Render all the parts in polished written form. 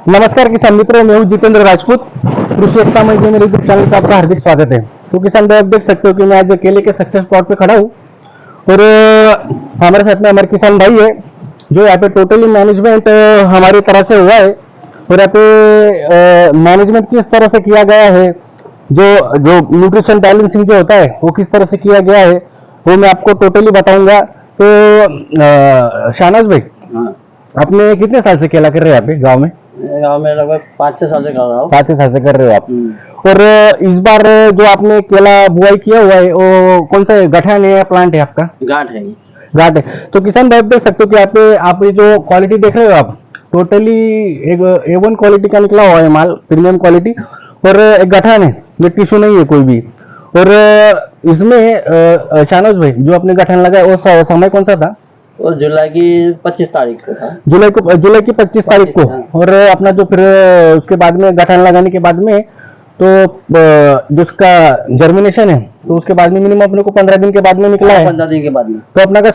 नमस्कार किसान मित्रों, मैं हूं जितेंद्र राजपूत। कृषि एकता मंच मेरे यूट्यूब चैनल का आपका हार्दिक स्वागत है। तो किसान भाई, आप देख सकते हो कि मैं आज केले के सक्सेस प्लॉट पे खड़ा हूं और हमारे साथ में हमारे किसान भाई है जो यहाँ पे टोटली मैनेजमेंट हमारी तरह से हुआ है। और यहाँ पे मैनेजमेंट किस तरह से किया गया है, जो जो न्यूट्रिशन बैलेंसिंग जो होता है वो किस तरह से किया गया है, वो मैं आपको टोटली बताऊंगा। तो शाहनाज भाई, हाँ, आपने कितने साल से केला कर रहे हैं यहाँ पे गाँव में? गाँव में लगभग 5-6 साल से कर रहा हूँ। 5 साल से कर रहे हो आप। और इस बार जो आपने केला बुआई किया हुआ है वो कौन सा गठान है या प्लांट है आपका? गांठ है। गांठ है। तो किसान भाई, देख सकते हो कि यहाँ पे आप ये जो क्वालिटी देख रहे हो आप, टोटली एक A1 क्वालिटी का निकला हुआ है माल, प्रीमियम क्वालिटी। और एक गठान है, ये टिश्यू नहीं है कोई भी। और इसमें शाहनवाज भाई, जो आपने गठान लगाया वो समय कौन सा था? और जुलाई की 25 तारीख को था। जुलाई की 25 तारीख को। और अपना जो फिर उसके बाद में गठान लगाने के बाद में तो जो उसका जर्मिनेशन है तो उसके बाद में मिनिमम अपने को 15 दिन के बाद में निकला है। 15 दिन के बाद में तो अपना का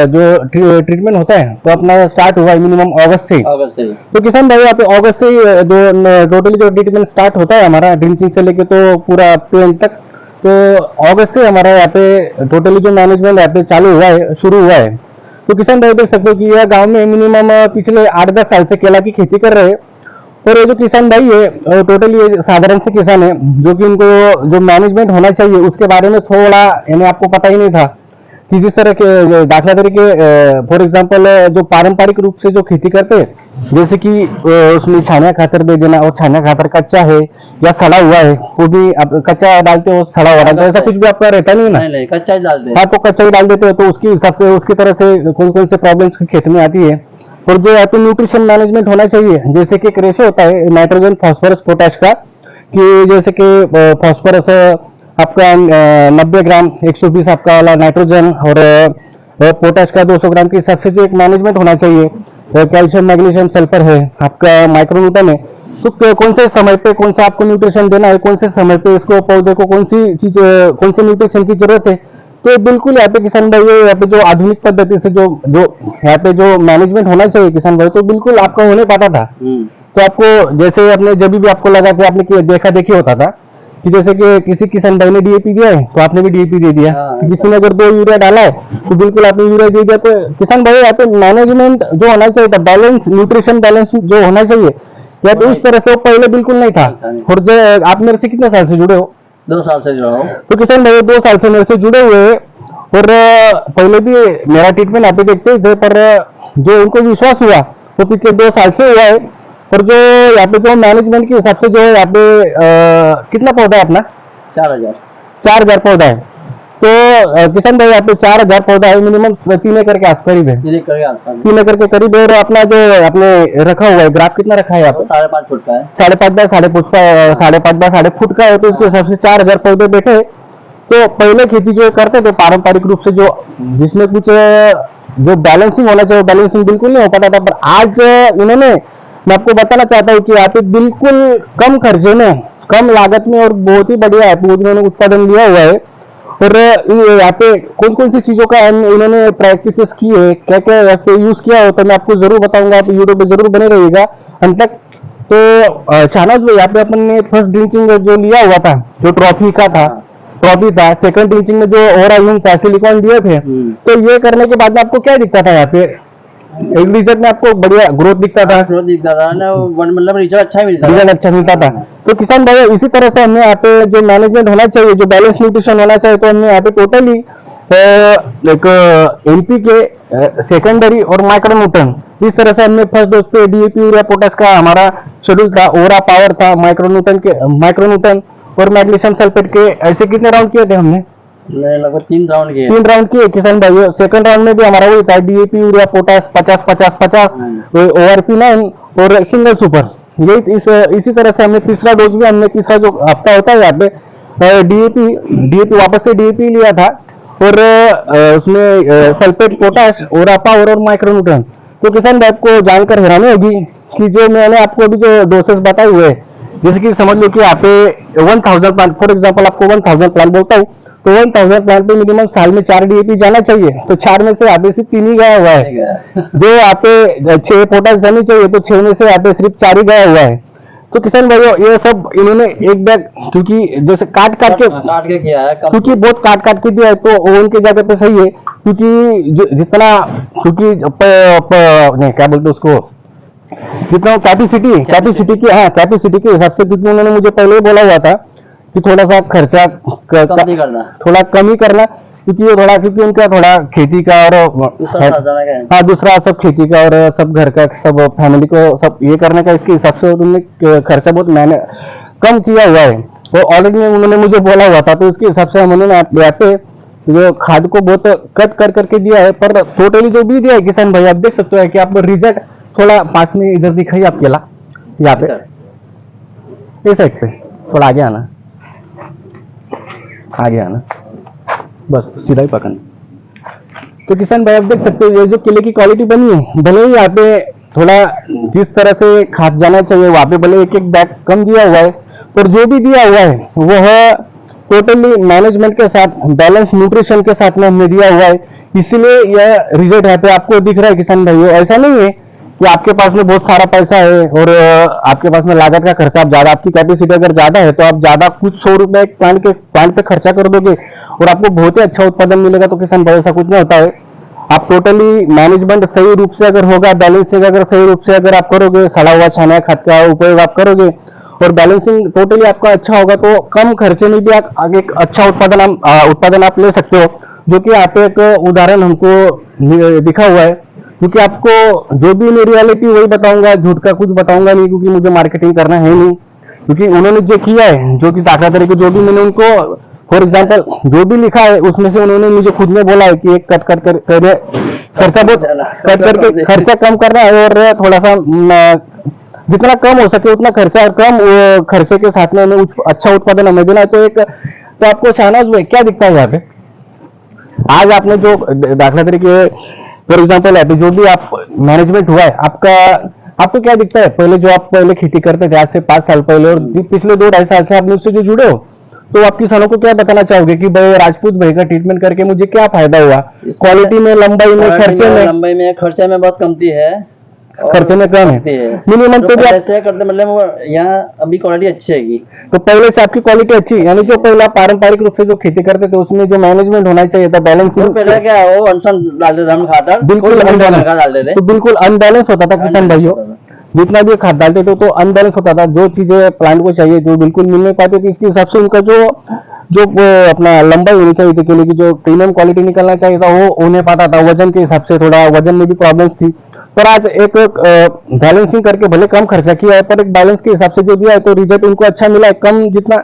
जो ट्रीटमेंट होता है तो अपना स्टार्ट हुआ है मिनिमम अगस्त से। तो किसान भाई, यहाँ पे अगस्त से जो टोटली जो ट्रीटमेंट स्टार्ट होता है हमारा, ड्रिंचिंग से लेके तो पूरा पेंट तक, तो अगस्त से हमारा यहाँ पे टोटली जो मैनेजमेंट यहाँ पे चालू हुआ है, शुरू हुआ है। तो किसान भाई, देख सकते हो कि यह गांव में मिनिमम पिछले 8-10 साल से केला की खेती कर रहे हैं। और ये जो किसान भाई है टोटली ये साधारण से किसान है, जो कि उनको जो मैनेजमेंट होना चाहिए उसके बारे में थोड़ा यानी आपको पता ही नहीं था कि जिस तरह के दाखला तरीके फॉर एग्जांपल जो पारंपरिक रूप से जो खेती करते हैं, जैसे कि उसमें छानिया खातर दे देना, और छानिया खातर कच्चा है या सड़ा हुआ है, वो भी आप कच्चा डालते हो, सड़ा हुआ डालते हो, ऐसा कुछ भी आपका रहता नहीं ना? नहीं, कच्चा ही डालते हैं। हाँ, तो कच्चा ही डाल देते हो। तो उसकी हिसाब से उसकी तरह से कौन कौन से प्रॉब्लम्स खेत में आती है। और जो यहाँ पे न्यूट्रिशन मैनेजमेंट होना चाहिए, जैसे कि एक रेशो होता है नाइट्रोजन फास्फोरस पोटैश का, कि जैसे कि फास्फोरस आपका 90 ग्राम 120 आपका वाला नाइट्रोजन, और पोटैश का 200 ग्राम के हिसाब से जो एक मैनेजमेंट होना चाहिए। कैल्शियम, मैग्नीशियम, सल्फर है, आपका माइक्रोन्यूटन है। तो कौन से समय पे कौन सा आपको न्यूट्रिशन देना है, कौन से समय पे इसको पौधे को कौन सी चीज, कौन से न्यूट्रिशन की जरूरत है, तो बिल्कुल यहाँ पे किसान भाई, यहाँ पे जो आधुनिक पद्धति से जो जो यहाँ पे जो मैनेजमेंट होना चाहिए किसान भाई, तो बिल्कुल आपका होने पाता था। तो आपको जैसे अपने जब भी आपको लगा कि आपने देखा देखी होता था कि जैसे कि किसी किसान भाई ने डीएपी दिया है तो आपने भी डीएपी दे दिया, किसी ने अगर 2 यूरिया डाला है तो बिल्कुल आपने यूरिया दे दिया। तो किसान भाई, यहाँ पे मैनेजमेंट जो होना चाहिए था, बैलेंस, न्यूट्रिशन बैलेंस जो होना चाहिए, या तो उस तरह से वो पहले बिल्कुल नहीं था। और जो आप मेरे से कितने साल से जुड़े हो? 2 साल से जुड़ा हूँ। तो किसान भाई 2 साल से मेरे से जुड़े हुए हैं। और पहले भी मेरा ट्रीटमेंट आप देखते थे, पर जो उनको विश्वास हुआ वो पिछले 2 साल से हुआ है। और जो यहाँ पे जो मैनेजमेंट के हिसाब से जो है यहाँ पे कितना पौधा है अपना? 4000 पौधा है। तो किसान भाई, यहाँ पे 4000 पौधा है, मिनिमम 3 एकड़ के आस करीब है, 3 एकड़ के करीब है। और अपना जो आपने रखा हुआ है ग्राफ कितना रखा है? यहाँ पे 5.5 फुट का है। 5.5 बाय 5.5 फुट का, 5.5 बाय 5.5 फुट का है। तो इसके हिसाब से 4000 पौधे बैठे। तो पहले खेती जो करते थे पारंपरिक रूप से, जो जिसमें कुछ जो बैलेंसिंग होना चाहिए, बैलेंसिंग बिल्कुल नहीं हो पाता था। पर आज इन्होंने, मैं आपको बताना चाहता हूँ कि यहाँ पे बिल्कुल कम खर्चे में, कम लागत में और बहुत ही बढ़िया इन्होंने उत्पादन लिया हुआ है। और यहाँ पे कौन कौन सी चीजों का इन्होंने प्रैक्टिसेस की है, क्या क्या यहाँ पे यूज किया हो, तो मैं आपको जरूर बताऊंगा। आप यूट्यूब पे जरूर बने रहिएगा अंत तक। तो शाहनाज भाई, यहाँ पे अपन ने फर्स्ट ड्रिंचिंग जो लिया हुआ था, जो ट्रॉफी था, सेकंड ड्रिंचिंग में जो ओरायूम था, सिलिकॉन डीएफ है, तो ये करने के बाद आपको क्या दिखता था? यहाँ पे एक रिजल्ट में आपको बढ़िया ग्रोथ दिखता था ना, मतलब रिजल्ट अच्छा मिलता था। तो किसान भाई, इसी तरह से हमने यहाँ पे जो मैनेजमेंट होना चाहिए, जो बैलेंस न्यूट्रिशन होना चाहिए, तो हमने यहाँ पे टोटली एक एनपी के सेकेंडरी और माइक्रोन्यूटन, इस तरह से हमने फर्स्ट डोज पे डीएपी, यूरिया, पोटाश का हमारा शेड्यूल था। ओरा पावर था, माइक्रोन्यूटन और मैग्नीशियम सल्फेट के, ऐसे कितने राउंड किए थे हमने? लगभग 3 राउंड किए किसान भाई। सेकंड राउंड में भी हमारा वही था, डीएपी, यूरिया, पोटाश 50-50-50, ओआरपी 9 और सिंगल सुपर। यही इसी तरह से हमने तीसरा डोज भी, हमने तीसरा जो हफ्ता होता है यहाँ पे डीएपी वापस से डीएपी लिया था। और उसमें सल्फेट, पोटाश, ओरा पावर और माइक्रोन्यूट्रन। तो किसान भाई, आपको जानकर हैरानी होगी कि जो मैंने आपको अभी जो डोसेस बताए हुए, जैसे कि समझ लो कि यहाँ पे 1000 प्लांट, फॉर एग्जाम्पल आपको 1000 प्लांट बोलता हूँ, तो 1000 प्लांट पे मिनिमम साल में 4 डीएपी जाना चाहिए, तो 4 में से यहाँ पे सिर्फ 3 ही गया हुआ है। जो यहाँ पे 6 पोटाश जानी चाहिए तो 6 में से यहाँ पे सिर्फ 4 ही गया हुआ है। तो किसान भाइयों ये सब इन्होंने एक बैग, क्योंकि जैसे काट के किया है, क्योंकि बहुत काट के दिया है, तो वो उनके जगह पे सही है। क्योंकि जितना, क्योंकि नहीं क्या बोलते उसको, जितना कैपेसिटी कैपेसिटी के हिसाब से, क्योंकि उन्होंने मुझे पहले ही बोला हुआ था कि थोड़ा सा खर्चा थोड़ा कम ही करना, क्योंकि वो थोड़ा, क्योंकि उनका थोड़ा खेती का और हाँ दूसरा सब खेती का और सब घर का सब फैमिली को सब ये करने का, इसके हिसाब से उन्होंने खर्चा बहुत मैंने कम किया हुआ है। तो ऑलरेडी उन्होंने मुझे बोला हुआ था, तो इसके हिसाब से उन्होंने यहाँ पे जो खाद को बहुत कट कर करके दिया है। पर टोटली जो भी दिया है किसान भाई, आप देख सकते हो कि आपको रिजल्ट थोड़ा पास में इधर दिखाई आपके ला, यहाँ पे इस साइड पे थोड़ा आगे आना, बस सीधा ही पकड़ना। तो किसान भाई आप देख सकते हो ये जो केले की क्वालिटी बनी है, भले ही यहाँ पे थोड़ा जिस तरह से खाद जाना चाहिए वहां पे भले एक बैग कम दिया हुआ है, पर जो भी दिया हुआ है वो है टोटली मैनेजमेंट के साथ, बैलेंस न्यूट्रिशन के साथ में हमने दिया हुआ है, इसीलिए यह रिजल्ट यहाँ पे आपको दिख रहा है किसान भाइयों। ऐसा नहीं है कि आपके पास में बहुत सारा पैसा है और आपके पास में लागत का खर्चा आप ज्यादा, आपकी कैपेसिटी अगर ज्यादा है तो आप ज्यादा कुछ 100 रुपए प्लांट पे खर्चा कर दोगे और आपको बहुत ही अच्छा उत्पादन मिलेगा। तो किसान भाई ऐसा कुछ नहीं होता है। आप टोटली मैनेजमेंट सही रूप से अगर होगा, बैलेंसिंग अगर सही रूप से अगर आप करोगे, सड़ा हुआ छाना खाद का उपयोग आप करोगे और बैलेंसिंग टोटली आपका अच्छा होगा, तो कम खर्चे में भी आप आगे एक अच्छा उत्पादन आप ले सकते हो। जो कि आप एक उदाहरण हमको दिखा हुआ है, क्योंकि आपको जो भी मैं रियलिटी वही बताऊंगा, झूठ का कुछ बताऊंगा नहीं, क्योंकि मुझे मार्केटिंग करना है नहीं। क्योंकि उन्होंने जो किया है, जो कि दाखला तरीके जो भी मैंने उनको फॉर एग्जाम्पल जो भी लिखा है उसमें से उन्होंने मुझे खुद में बोला है कि एक कट खर्चा बहुत कट करके खर्चा कम करना है और थोड़ा सा जितना कम हो सके उतना खर्चा और कम खर्चे के साथ में हमें अच्छा उत्पादन हमें देना है। तो आपको शाहनाज भाई क्या दिखता है यहाँ पे, आज आपने जो दाखला तरीके फॉर एग्जाम्पल जो भी आप मैनेजमेंट हुआ है आपको क्या दिखता है, पहले जो आप पहले खेती करते थे आज से 5 साल पहले और पिछले 2-2.5 साल से आपने उससे जो जुड़े हो, तो आप किसानों को क्या बताना चाहोगे कि भाई राजपूत भाई का ट्रीटमेंट करके मुझे क्या फायदा हुआ, क्वालिटी में, लंबाई में, खर्चे में बहुत कमती है, खर्चे में कम है, मिनिमम पे भी ऐसे करते, मतलब यहाँ अभी क्वालिटी अच्छी है। तो पहले से आपकी क्वालिटी अच्छी है, यानी जो पहला पारंपरिक रूप से जो खेती करते थे उसमें जो मैनेजमेंट होना चाहिए था, बैलेंसिंग पहले क्या वो अनसन डालते थे हम खाद, बिल्कुल डालते थे, तो बिल्कुल अनबैलेंस होता था किसान भाइयों, जितना भी खाद डालते थे तो अनबैलेंस होता था। जो चीजें प्लांट को चाहिए जो बिल्कुल मिल नहीं पाती थी, इसके हिसाब से उनका जो अपना लंबाई होनी चाहिए थी, केले की जो प्रीमियम क्वालिटी निकलना चाहिए था वो होने पाता था, वजन के हिसाब से थोड़ा वजन में भी प्रॉब्लम थी। पर आज एक बैलेंसिंग करके भले कम खर्चा किया है पर एक बैलेंस के हिसाब से जो दिया है तो रिजल्ट उनको अच्छा मिला है। कम जितना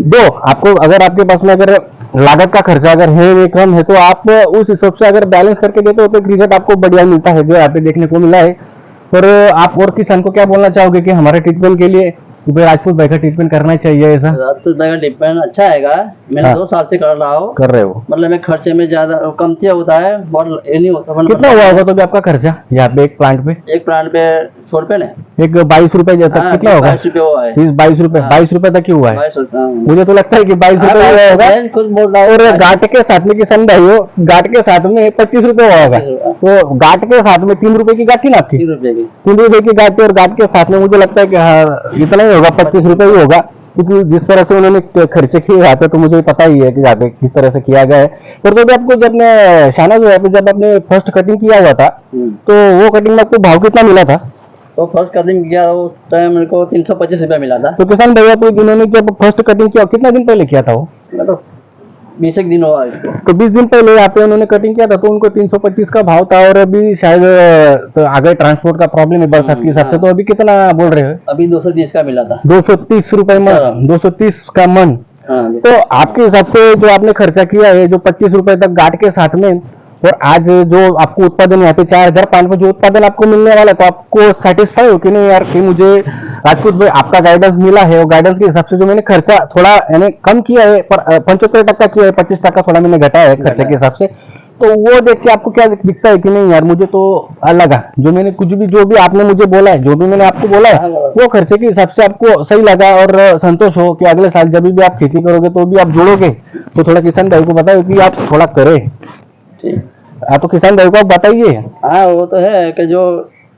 दो आपको, अगर आपके पास में अगर लागत का खर्चा अगर है कम है तो आप उस हिसाब से अगर बैलेंस करके देते हो तो एक रिजल्ट आपको बढ़िया मिलता है, जो यहाँ पे देखने को मिला है। पर आप और किसान को क्या बोलना चाहोगे कि हमारे ट्रीटमेंट के लिए कि भाई राजपूत भाई का ट्रीटमेंट करना चाहिए? ऐसा राजपूत भाई का ट्रीटमेंट अच्छा है, मैंने 2 साल से कर रहे हो, मतलब मैं खर्चे में ज्यादा कमतिया होता है, बहुत ये नहीं होता। कितना हुआ होगा तो भी आपका खर्चा यहाँ पे एक प्लांट पे 100 रुपए ने, एक 22 रुपए तक कितना होगा? 22 रुपए तक ही हुआ है। मुझे तो लगता है कि 22 रुपए हुआ होगा कुछ बोल रहा हूँ। और गांठ के साथ में किसान भाइयों, गांठ के साथ में 25 रुपए हुआ होगा, तो गांठ के साथ में 3 रुपए की गांठ थी ना आपकी, 3 रुपए की गांठ थी और गांठ के साथ में मुझे लगता है कि हाँ इतना ही होगा, 25 रुपए ही होगा, क्योंकि जिस तरह से उन्होंने खर्चे किए यहाँ पे तो मुझे पता ही है कि यहाँ पे किस तरह से किया गया है। पर तो आपको जब मैं शाहनाज जब आपने फर्स्ट कटिंग किया हुआ था तो वो कटिंग में आपको भाव कितना मिला था? तो फर्स्ट कटिंग किया उस टाइम मेरे को 325 रुपया मिला था। तो किसान भैया तो इन्होंने जब फर्स्ट कटिंग किया कितना दिन पहले किया था वो? मतलब 20 दिन हुआ इसको। तो 20 दिन पहले यहाँ पे उन्होंने कटिंग किया था तो उनको 325 का भाव था और अभी शायद तो आगे ट्रांसपोर्ट का प्रॉब्लम है बरसात के हिसाब से, तो अभी कितना बोल रहे हो? अभी 230 का मिला था। 230 रुपए मन, 230 का मन। तो आपके हिसाब से जो आपने खर्चा किया है जो 25 रुपए तक गांठ के साथ में, और आज जो आपको उत्पादन यहाँ पे 4005 में जो उत्पादन आपको मिलने वाला है तो आपको सेटिस्फाई हो कि नहीं यार कि मुझे राजपूत भाई आपका गाइडेंस मिला है और गाइडेंस के हिसाब से जो मैंने खर्चा थोड़ा यानी कम किया है पर 75% किया है, 25% थोड़ा मैंने घटाया है खर्चे के हिसाब से, तो वो देख के आपको क्या दिखता है कि नहीं यार मुझे तो लगा जो मैंने कुछ भी जो भी आपने मुझे बोला है, जो भी मैंने आपको बोला है वो खर्चे के हिसाब से आपको सही लगा और संतोष हो कि अगले साल जब भी आप खेती करोगे तो भी आप जोड़ोगे तो थोड़ा किसान भाई को बताओ कि आप थोड़ा करें। ठीक। आप तो किसान भाई को आप बताइए। हाँ वो तो है कि जो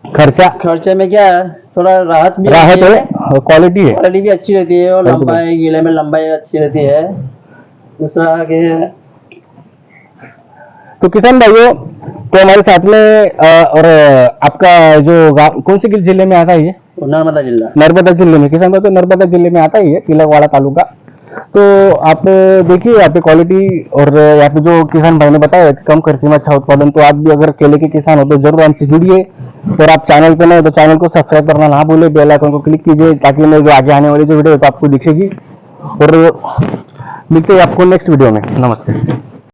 खर्चे में क्या है, थोड़ा राहत है, क्वालिटी है, क्वालिटी भी अच्छी रहती है और लंबाई गीले में लंबाई अच्छी रहती है। दूसरा कि तो किसान भाइयों, तो हमारे साथ में और आपका जो गाँव कौन से जिले में आता है ये? नर्मदा जिले में। किसान भाई तो नर्मदा जिले में आता ही है, तिलकवाड़ा तालुका। तो आप देखिए यहाँ पे क्वालिटी और यहाँ पे जो किसान भाई ने बताया कम खर्चे में अच्छा उत्पादन, तो आप भी अगर केले के किसान हो तो जरूर हमसे जुड़िए। और आप चैनल पे नए तो चैनल को सब्सक्राइब करना ना भूले, बेल आइकन को क्लिक कीजिए ताकि मैं जो आगे आने वाली जो वीडियो है तो आपको दिखेगी। और मिलते हैं आपको नेक्स्ट वीडियो में। नमस्ते।